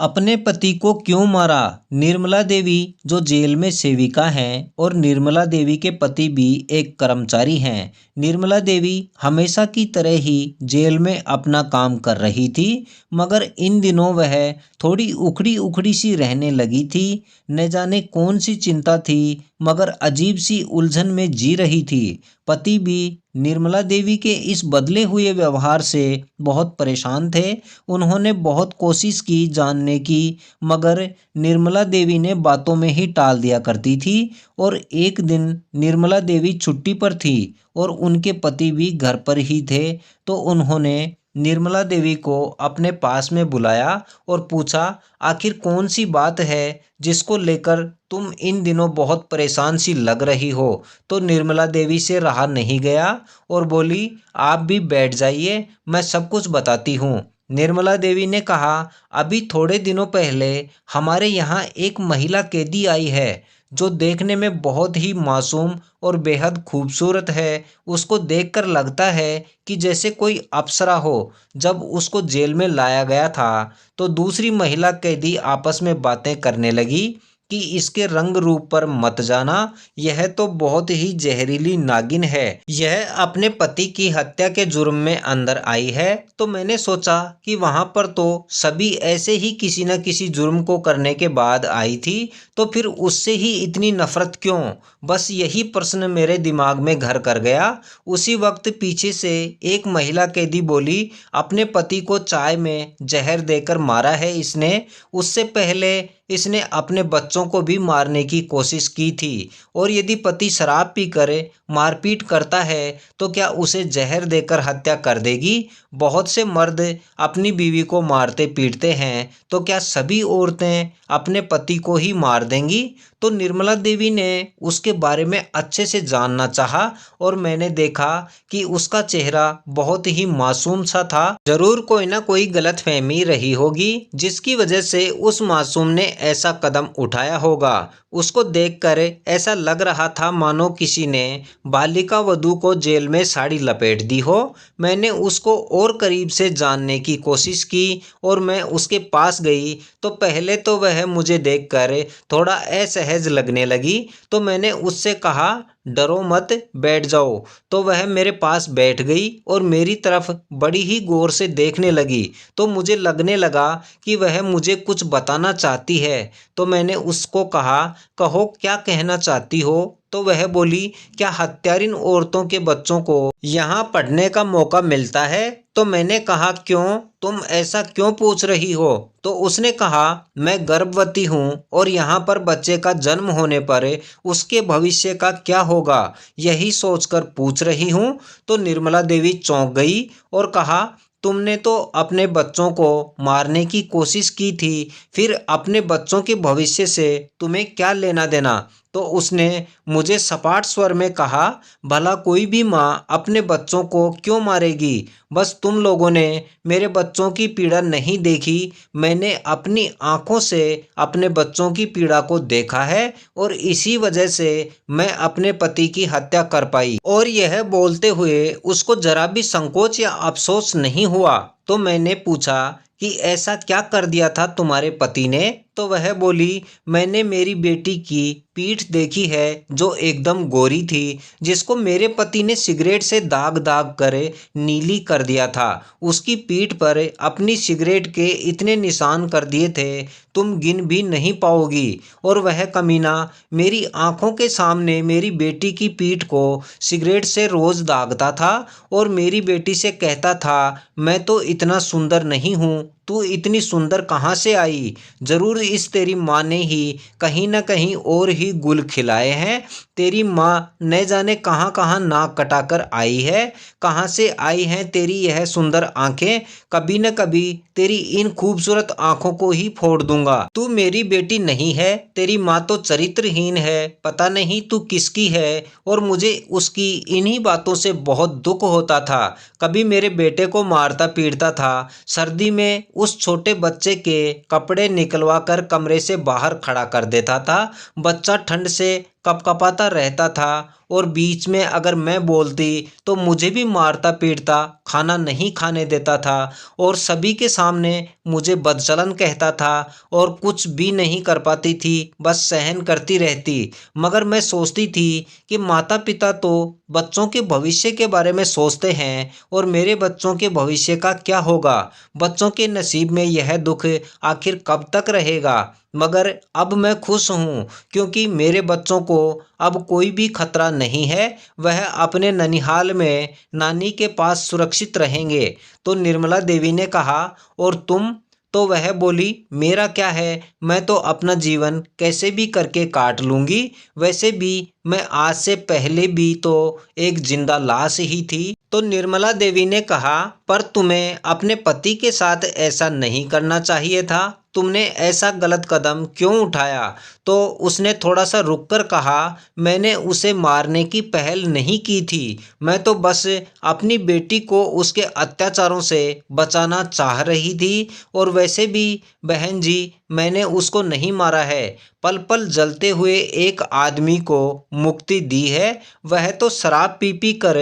अपने पति को क्यों मारा? निर्मला देवी जो जेल में सेविका हैं और निर्मला देवी के पति भी एक कर्मचारी हैं। निर्मला देवी हमेशा की तरह ही जेल में अपना काम कर रही थी, मगर इन दिनों वह थोड़ी उखड़ी उखड़ी सी रहने लगी थी। न जाने कौन सी चिंता थी, मगर अजीब सी उलझन में जी रही थी। पति भी निर्मला देवी के इस बदले हुए व्यवहार से बहुत परेशान थे। उन्होंने बहुत कोशिश की जानने की, मगर निर्मला देवी ने बातों में ही टाल दिया करती थी। और एक दिन निर्मला देवी छुट्टी पर थी और उनके पति भी घर पर ही थे, तो उन्होंने निर्मला देवी को अपने पास में बुलाया और पूछा, आखिर कौन सी बात है जिसको लेकर तुम इन दिनों बहुत परेशान सी लग रही हो? तो निर्मला देवी से रहा नहीं गया और बोली, आप भी बैठ जाइए, मैं सब कुछ बताती हूँ। निर्मला देवी ने कहा, अभी थोड़े दिनों पहले हमारे यहाँ एक महिला कैदी आई है जो देखने में बहुत ही मासूम और बेहद खूबसूरत है। उसको देखकर लगता है कि जैसे कोई अप्सरा हो। जब उसको जेल में लाया गया था तो दूसरी महिला कैदी आपस में बातें करने लगी कि इसके रंग रूप पर मत जाना, यह तो बहुत ही जहरीली नागिन है। यह अपने पति की हत्या के जुर्म में अंदर आई है। तो मैंने सोचा कि वहां पर तो सभी ऐसे ही किसी न किसी जुर्म को करने के बाद आई थी, तो फिर उससे ही इतनी नफरत क्यों? बस यही प्रश्न मेरे दिमाग में घर कर गया। उसी वक्त पीछे से एक महिला कैदी बोली, अपने पति को चाय में जहर देकर मारा है इसने। उससे पहले इसने अपने बच्चों को भी मारने की कोशिश की थी। और यदि पति शराब पीकर मारपीट करता है तो क्या उसे जहर देकर हत्या कर देगी? बहुत से मर्द अपनी बीवी को मारते पीटते हैं, तो क्या सभी औरतें अपने पति को ही मार देंगी? तो निर्मला देवी ने उसके बारे में अच्छे से जानना चाहा और मैंने देखा कि उसका चेहरा बहुत ही मासूम सा था। जरूर कोई ना कोई गलतफहमी रही होगी जिसकी वजह से उस मासूम ने ऐसा कदम उठाया होगा। उसको देखकर ऐसा लग रहा था मानो किसी ने बालिका वधू को जेल में साड़ी लपेट दी हो। मैंने उसको और करीब से जानने की कोशिश की और मैं उसके पास गई तो पहले तो वह मुझे देखकर थोड़ा असहज लगने लगी। तो मैंने उससे कहा, डरो मत, बैठ जाओ। तो वह मेरे पास बैठ गई और मेरी तरफ बड़ी ही गौर से देखने लगी। तो मुझे लगने लगा कि वह मुझे कुछ बताना चाहती है। तो मैंने उसको कहा, कहो क्या कहना चाहती हो? तो वह बोली, क्या हत्यारिन औरतों के बच्चों को यहाँ पढ़ने का मौका मिलता है? तो मैंने कहा, क्यों, तुम ऐसा क्यों पूछ रही हो? तो उसने कहा, मैं गर्भवती हूँ और यहाँ पर बच्चे का जन्म होने पर उसके भविष्य का क्या होगा, यही सोचकर पूछ रही हूँ। तो निर्मला देवी चौंक गई और कहा, तुमने तो अपने बच्चों को मारने की कोशिश की थी, फिर अपने बच्चों के भविष्य से तुम्हें क्या लेना देना? तो उसने मुझे सपाट स्वर में कहा, भला कोई भी माँ अपने बच्चों को क्यों मारेगी? बस तुम लोगों ने मेरे बच्चों की पीड़ा नहीं देखी। मैंने अपनी आंखों से अपने बच्चों की पीड़ा को देखा है और इसी वजह से मैं अपने पति की हत्या कर पाई। और यह बोलते हुए उसको जरा भी संकोच या अफसोस नहीं हुआ। तो मैंने पूछा कि ऐसा क्या कर दिया था तुम्हारे पति ने? तो वह बोली, मैंने मेरी बेटी की पीठ देखी है जो एकदम गोरी थी, जिसको मेरे पति ने सिगरेट से दाग दाग कर नीली कर दिया था। उसकी पीठ पर अपनी सिगरेट के इतने निशान कर दिए थे, तुम गिन भी नहीं पाओगी। और वह कमीना मेरी आंखों के सामने मेरी बेटी की पीठ को सिगरेट से रोज दागता था और मेरी बेटी से कहता था, मैं तो इतना सुंदर नहीं हूँ, तू इतनी सुंदर कहाँ से आई? जरूर इस तेरी माँ ने ही कहीं ना कहीं और ही गुल खिलाए हैं। तेरी माँ न जाने कहाँ कहाँ नाक कटाकर आई है। कहाँ से आई हैं तेरी यह सुंदर आंखें? कभी न कभी तेरी इन खूबसूरत आंखों को ही फोड़ दूंगा। तू मेरी बेटी नहीं है, तेरी माँ तो चरित्रहीन है, पता नहीं तू किसकी है। और मुझे उसकी इन्हीं बातों से बहुत दुख होता था। कभी मेरे बेटे को मारता पीटता था, सर्दी में उस छोटे बच्चे के कपड़े निकलवा कर कमरे से बाहर खड़ा कर देता था। बच्चा ठंड से कपकपाता रहता था और बीच में अगर मैं बोलती तो मुझे भी मारता पीटता, खाना नहीं खाने देता था और सभी के सामने मुझे बदचलन कहता था और कुछ भी नहीं कर पाती थी, बस सहन करती रहती। मगर मैं सोचती थी कि माता पिता तो बच्चों के भविष्य के बारे में सोचते हैं और मेरे बच्चों के भविष्य का क्या होगा, बच्चों के नसीब में यह दुख आखिर कब तक रहेगा। मगर अब मैं खुश हूँ क्योंकि मेरे बच्चों को अब कोई भी खतरा नहीं है, वह अपने ननिहाल में नानी के पास सुरक्षित रहेंगे। तो निर्मला देवी ने कहा, और तुम? तो वह बोली, मेरा क्या है, मैं तो अपना जीवन कैसे भी करके काट लूंगी। वैसे भी मैं आज से पहले भी तो एक जिंदा लाश ही थी। तो निर्मला देवी ने कहा, पर तुम्हें अपने पति के साथ ऐसा नहीं करना चाहिए था, तुमने ऐसा गलत कदम क्यों उठाया? तो उसने थोड़ा सा रुक कर कहा, मैंने उसे मारने की पहल नहीं की थी, मैं तो बस अपनी बेटी को उसके अत्याचारों से बचाना चाह रही थी। और वैसे भी बहन जी, मैंने उसको नहीं मारा है, पल पल जलते हुए एक आदमी को मुक्ति दी है। वह तो शराब पी पी कर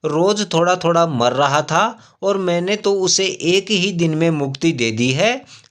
रोज थोड़ा थोड़ा मर रहा था और मैंने तो उसे एक ही दिन में मुक्ति दे दी है।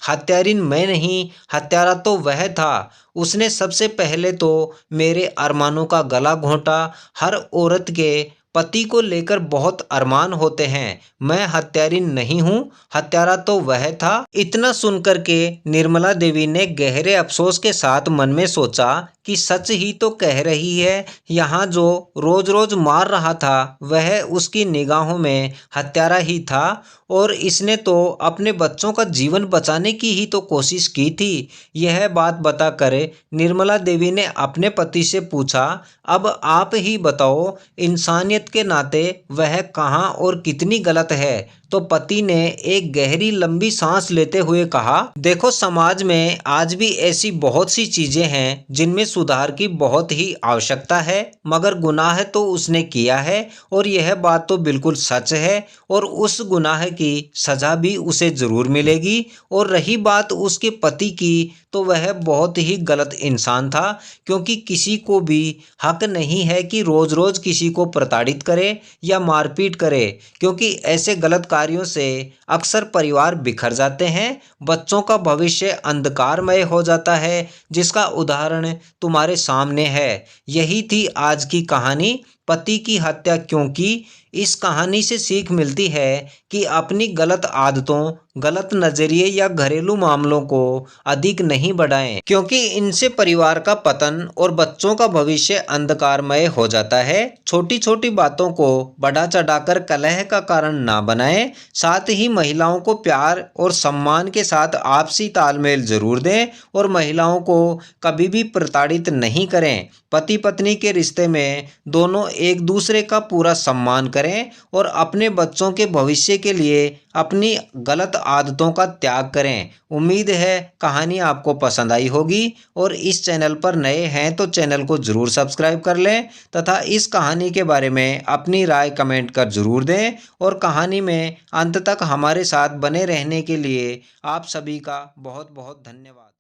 हत्यारिन मैं नहीं, हत्यारा तो वह था। उसने सबसे पहले तो मेरे अरमानों का गला घोंटा। हर औरत के पति को लेकर बहुत अरमान होते हैं, मैं हत्यारिन नहीं हूँ, हत्यारा तो वह था। इतना सुनकर के निर्मला देवी ने गहरे अफसोस के साथ मन में सोचा कि सच ही तो कह रही है, यहाँ जो रोज रोज मार रहा था वह उसकी निगाहों में हत्यारा ही था और इसने तो अपने बच्चों का जीवन बचाने की ही तो कोशिश की थी। यह बात बताकर निर्मला देवी ने अपने पति से पूछा, अब आप ही बताओ, इंसानियत के नाते वह कहाँ और कितनी गलत है? तो पति ने एक गहरी लंबी सांस लेते हुए कहा, देखो समाज में आज भी ऐसी बहुत सी चीजें हैं जिनमें सुधार की बहुत ही आवश्यकता है, मगर गुनाह तो उसने किया है और यह बात तो बिल्कुल सच है और उस गुनाह की सजा भी उसे जरूर मिलेगी। और रही बात उसके पति की, तो वह बहुत ही गलत इंसान था क्योंकि किसी को भी हक नहीं है कि रोज रोज किसी को प्रताड़ित करे या मारपीट करे, क्योंकि ऐसे गलत कार्यों से अक्सर परिवार बिखर जाते हैं, बच्चों का भविष्य अंधकारमय हो जाता है, जिसका उदाहरण तुम्हारे सामने है। यही थी आज की कहानी, पति की हत्या क्यों की। इस कहानी से सीख मिलती है कि अपनी गलत आदतों, गलत नजरिए या घरेलू मामलों को अधिक नहीं बढ़ाएं, क्योंकि इनसे परिवार का पतन और बच्चों का भविष्य अंधकारमय हो जाता है। छोटी छोटी बातों को बढ़ा चढ़ाकर कलह का कारण ना बनाएं। साथ ही महिलाओं को प्यार और सम्मान के साथ आपसी तालमेल जरूर दें और महिलाओं को कभी भी प्रताड़ित नहीं करें। पति पत्नी के रिश्ते में दोनों एक दूसरे का पूरा सम्मान करें और अपने बच्चों के भविष्य के लिए अपनी गलत आदतों का त्याग करें। उम्मीद है कहानी आपको पसंद आई होगी और इस चैनल पर नए हैं तो चैनल को ज़रूर सब्सक्राइब कर लें तथा इस कहानी के बारे में अपनी राय कमेंट कर ज़रूर दें और कहानी में अंत तक हमारे साथ बने रहने के लिए आप सभी का बहुत बहुत धन्यवाद।